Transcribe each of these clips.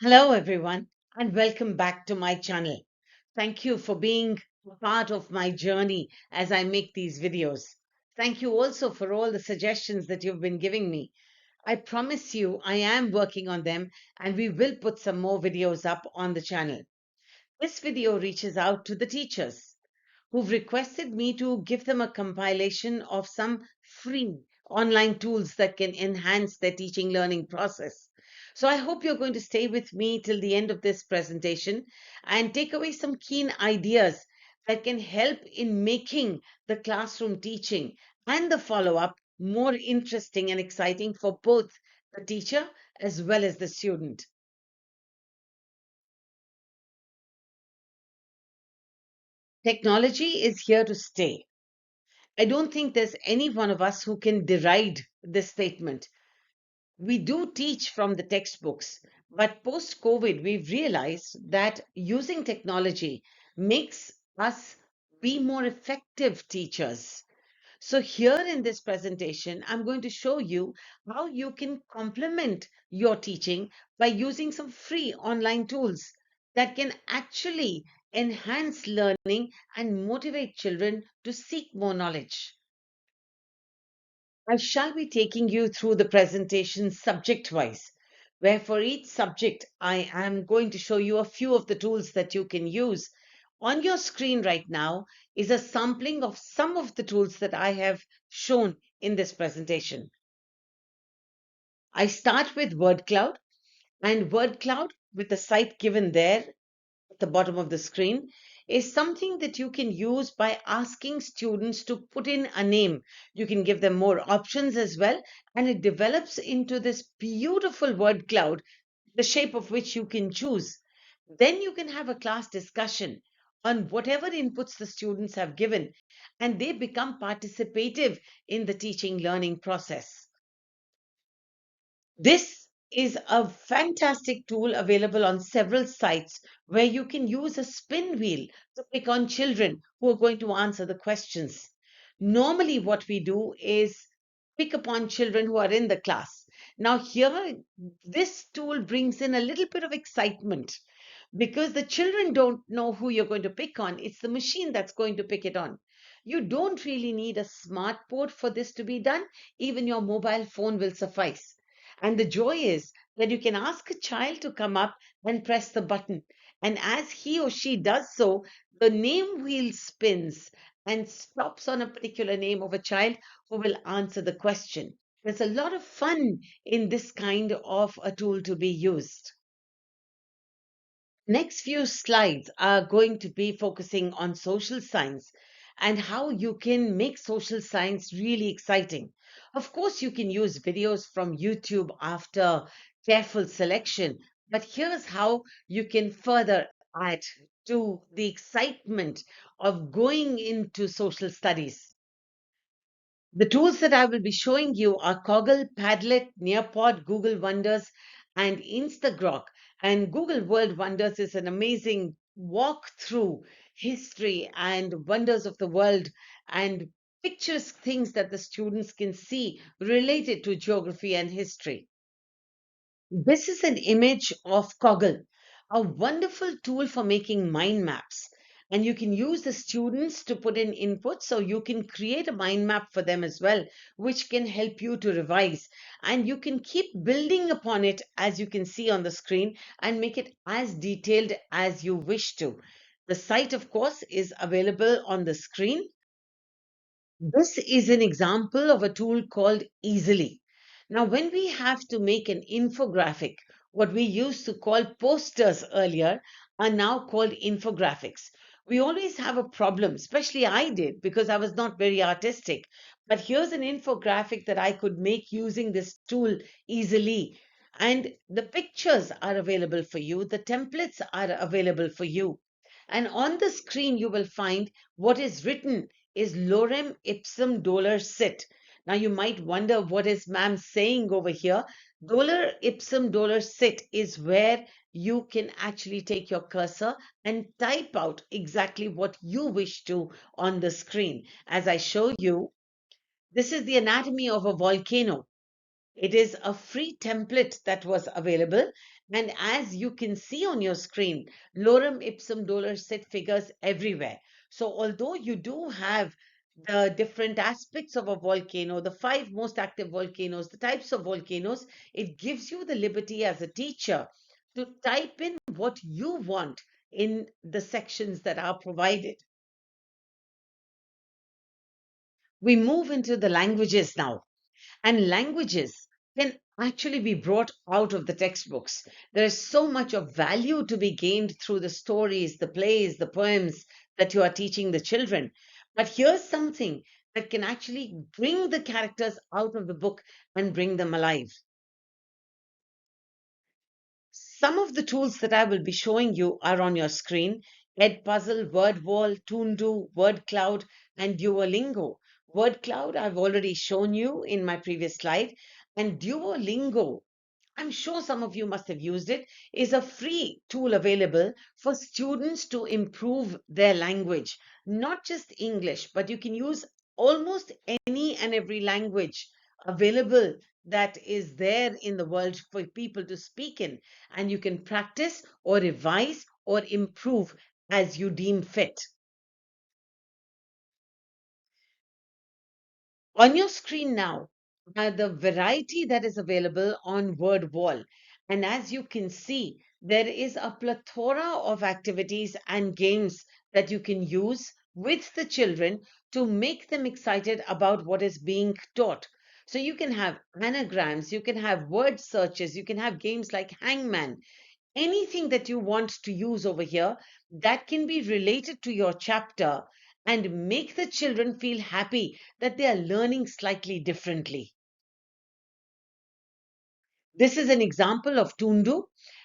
Hello, everyone, and welcome back to my channel. Thank you for being a part of my journey as I make these videos. Thank you also for all the suggestions that you've been giving me. I promise you, I am working on them, and we will put some more videos up on the channel. This video reaches out to the teachers who've requested me to give them a compilation of some free online tools that can enhance their teaching learning process. So I hope you're going to stay with me till the end of this presentation and take away some keen ideas that can help in making the classroom teaching and the follow-up more interesting and exciting for both the teacher as well as the student. Technology is here to stay. I don't think there's any one of us who can deride this statement. We do teach from the textbooks, but post COVID, we've realized that using technology makes us be more effective teachers. So, here in this presentation, I'm going to show you how you can complement your teaching by using some free online tools that can actually enhance learning and motivate children to seek more knowledge. I shall be taking you through the presentation subject wise, where for each subject, I am going to show you a few of the tools that you can use. On your screen right now is a sampling of some of the tools that I have shown in this presentation. I start with word cloud, and word cloud with the site given there at the bottom of the screen is something that you can use by asking students to put in a name. You can give them more options as well, and it develops into this beautiful word cloud, the shape of which you can choose. Then you can have a class discussion on whatever inputs the students have given, and they become participative in the teaching learning process. This is a fantastic tool available on several sites where you can use a spin wheel to pick on children who are going to answer the questions. Normally, what we do is pick upon children who are in the class. Now, here, this tool brings in a little bit of excitement because the children don't know who you're going to pick on. It's the machine that's going to pick it on. You don't really need a smart board for this to be done. Even your mobile phone will suffice. And the joy is that you can ask a child to come up and press the button. And as he or she does so, the name wheel spins and stops on a particular name of a child who will answer the question. There's a lot of fun in this kind of a tool to be used. Next few slides are going to be focusing on social science and how you can make social science really exciting. Of course, you can use videos from YouTube after careful selection, but here's how you can further add to the excitement of going into social studies. The tools that I will be showing you are Coggle, Padlet, Nearpod, Google Wonders, and Instagrok. And Google World Wonders is an amazing walk through history and wonders of the world and pictures things that the students can see related to geography and history. This is an image of Coggle, a wonderful tool for making mind maps. And you can use the students to put in input so you can create a mind map for them as well, which can help you to revise. And you can keep building upon it as you can see on the screen and make it as detailed as you wish to. The site, of course, is available on the screen. This is an example of a tool called Easily. Now, when we have to make an infographic, what we used to call posters earlier are now called infographics. We always have a problem, especially I did because I was not very artistic. But here's an infographic that I could make using this tool easily. And the pictures are available for you, the templates are available for you. And on the screen, you will find what is written is lorem ipsum dolor sit. Now, you might wonder what is ma'am saying over here. Dolor ipsum dolor sit is where you can actually take your cursor and type out exactly what you wish to on the screen. As I show you, this is the anatomy of a volcano. It is a free template that was available. And as you can see on your screen, lorem ipsum dolor sit figures everywhere. So, although you do have the different aspects of a volcano, the five most active volcanoes, the types of volcanoes, it gives you the liberty as a teacher to type in what you want in the sections that are provided. We move into the languages now. And languages can actually be brought out of the textbooks. There is so much of value to be gained through the stories, the plays, the poems that you are teaching the children. But here's something that can actually bring the characters out of the book and bring them alive. Some of the tools that I will be showing you are on your screen: Edpuzzle, WordWall, Toondo, Word Cloud, and Duolingo. Word Cloud I've already shown you in my previous slide, and Duolingo, I'm sure some of you must have used it, is a free tool available for students to improve their language. Not just English, but you can use almost any and every language available that is there in the world for people to speak in. And you can practice or revise or improve as you deem fit. On your screen now are the variety that is available on WordWall. And as you can see, there is a plethora of activities and games that you can use with the children to make them excited about what is being taught. So you can have anagrams, you can have word searches, you can have games like Hangman, anything that you want to use over here that can be related to your chapter and make the children feel happy that they are learning slightly differently. This is an example of Toondo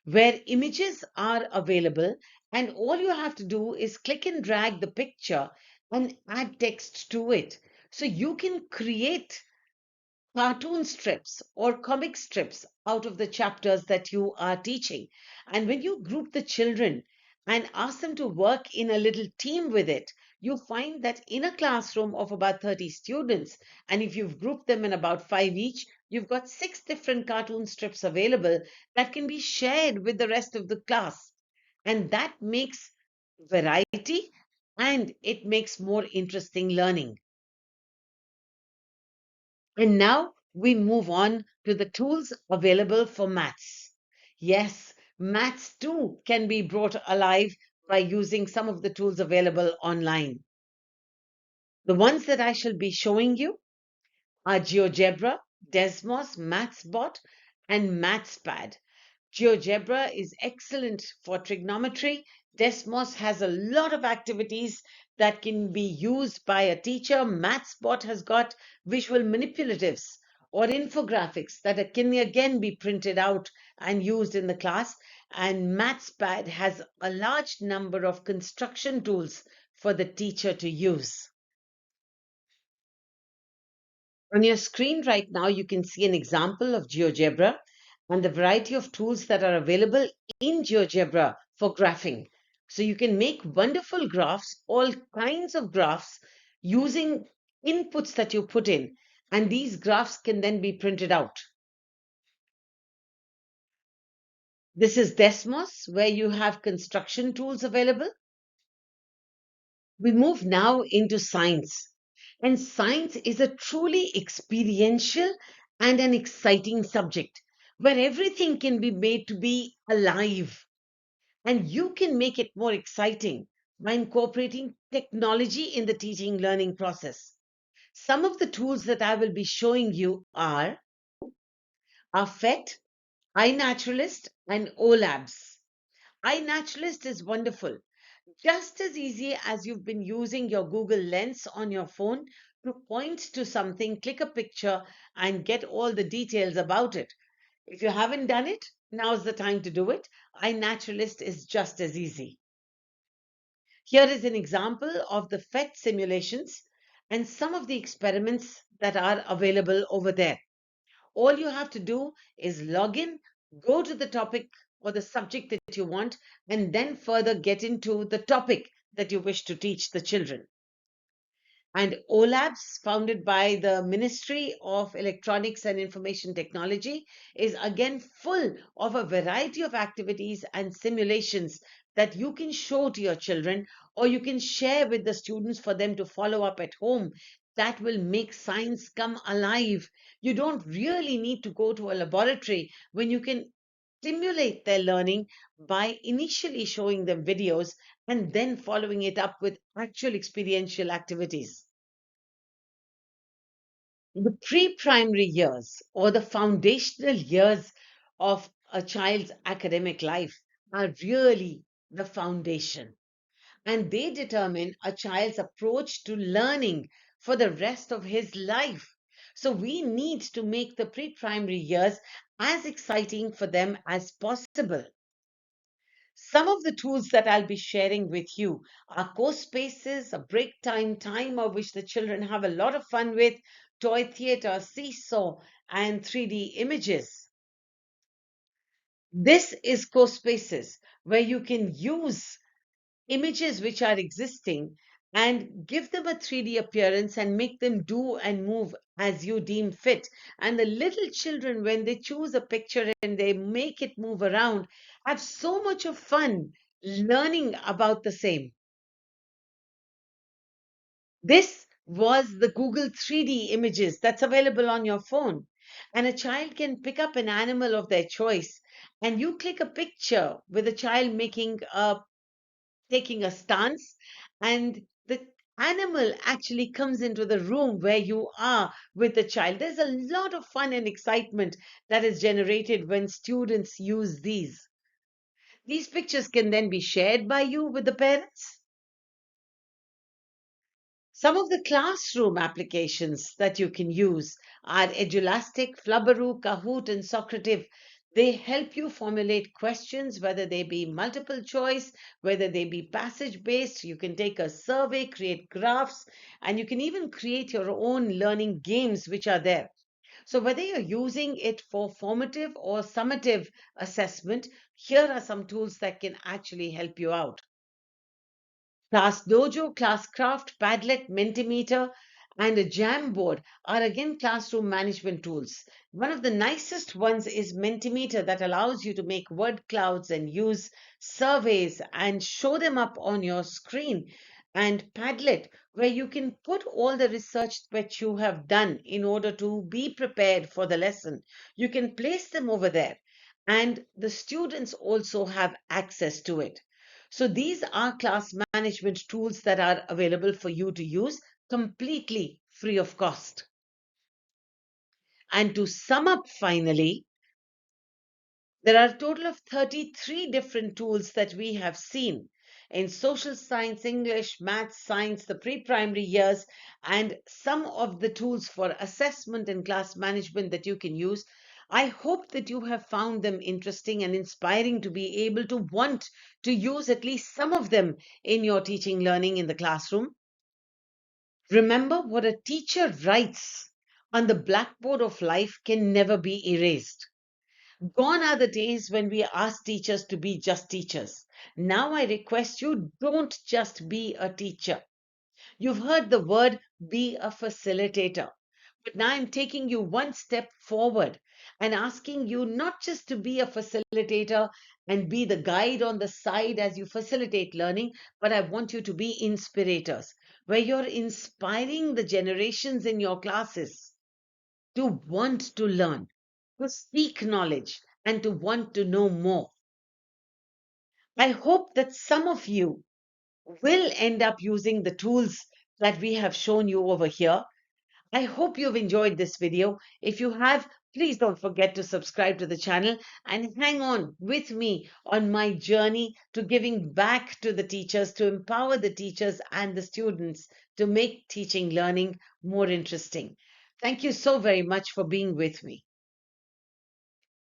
where images are available, and all you have to do is click and drag the picture and add text to it. So you can create cartoon strips or comic strips out of the chapters that you are teaching. And when you group the children and ask them to work in a little team with it, you find that in a classroom of about 30 students, and if you've grouped them in about five each, you've got six different cartoon strips available that can be shared with the rest of the class. And that makes variety and it makes more interesting learning. And now we move on to the tools available for maths. Yes, maths too can be brought alive by using some of the tools available online. The ones that I shall be showing you are GeoGebra, Desmos, MathsBot, and MathsPad. GeoGebra is excellent for trigonometry. Desmos has a lot of activities that can be used by a teacher. MathsBot has got visual manipulatives or infographics that can again be printed out and used in the class. And MathsPad has a large number of construction tools for the teacher to use. On your screen right now, you can see an example of GeoGebra and the variety of tools that are available in GeoGebra for graphing. So you can make wonderful graphs, all kinds of graphs, using inputs that you put in, and these graphs can then be printed out. This is Desmos, where you have construction tools available. We move now into science. And science is a truly experiential and an exciting subject where everything can be made to be alive. And you can make it more exciting by incorporating technology in the teaching learning process. Some of the tools that I will be showing you are PhET, iNaturalist, and OLabs. iNaturalist is wonderful. Just as easy as you've been using your Google Lens on your phone to point to something, click a picture, and get all the details about it. If you haven't done it, now's the time to do it. iNaturalist is just as easy. Here is an example of the PhET simulations and some of the experiments that are available over there. All you have to do is log in, go to the topic or the subject that you want, and then further get into the topic that you wish to teach the children. And OLabs, founded by the Ministry of Electronics and Information Technology, is again full of a variety of activities and simulations that you can show to your children or you can share with the students for them to follow up at home. That will make science come alive. You don't really need to go to a laboratory when you can stimulate their learning by initially showing them videos and then following it up with actual experiential activities. The pre-primary years or the foundational years of a child's academic life are really the foundation, and they determine a child's approach to learning for the rest of his life. So we need to make the pre-primary years as exciting for them as possible. Some of the tools that I'll be sharing with you are course spaces, a break timer which the children have a lot of fun with, toy theater, seesaw, and 3D images. This is course spaces where you can use images which are existing and give them a 3D appearance and make them do and move as you deem fit. And the little children, when they choose a picture and they make it move around, have so much of fun learning about the same. This was the Google 3D images that's available on your phone. And a child can pick up an animal of their choice, and you click a picture with a child making a taking a stance, and the animal actually comes into the room where you are with the child. There's a lot of fun and excitement that is generated when students use these. These pictures can then be shared by you with the parents. Some of the classroom applications that you can use are Edulastic, Flubberoo, Kahoot, and Socrative. They help you formulate questions, whether they be multiple choice, whether they be passage based. You can take a survey, create graphs, and you can even create your own learning games, which are there. So, whether you're using it for formative or summative assessment, here are some tools that can actually help you out. Class Dojo, Classcraft, Padlet, Mentimeter, and a Jamboard are again classroom management tools. One of the nicest ones is Mentimeter that allows you to make word clouds and use surveys and show them up on your screen. And Padlet, where you can put all the research that you have done in order to be prepared for the lesson. You can place them over there, and the students also have access to it. So these are class management tools that are available for you to use completely free of cost. And to sum up finally, there are a total of 33 different tools that we have seen in social science, English, math, science, the pre-primary years, and some of the tools for assessment and class management that you can use. I hope that you have found them interesting and inspiring to be able to want to use at least some of them in your teaching learning in the classroom. Remember, what a teacher writes on the blackboard of life can never be erased. Gone are the days when we asked teachers to be just teachers. Now I request you, don't just be a teacher. You've heard the word be a facilitator. But now I'm taking you one step forward and asking you not just to be a facilitator and be the guide on the side as you facilitate learning, but I want you to be inspirators, where you're inspiring the generations in your classes to want to learn, to seek knowledge, and to want to know more. I hope that some of you will end up using the tools that we have shown you over here. I hope you've enjoyed this video. If you have, please don't forget to subscribe to the channel and hang on with me on my journey to giving back to the teachers, to empower the teachers and the students to make teaching learning more interesting. Thank you so very much for being with me.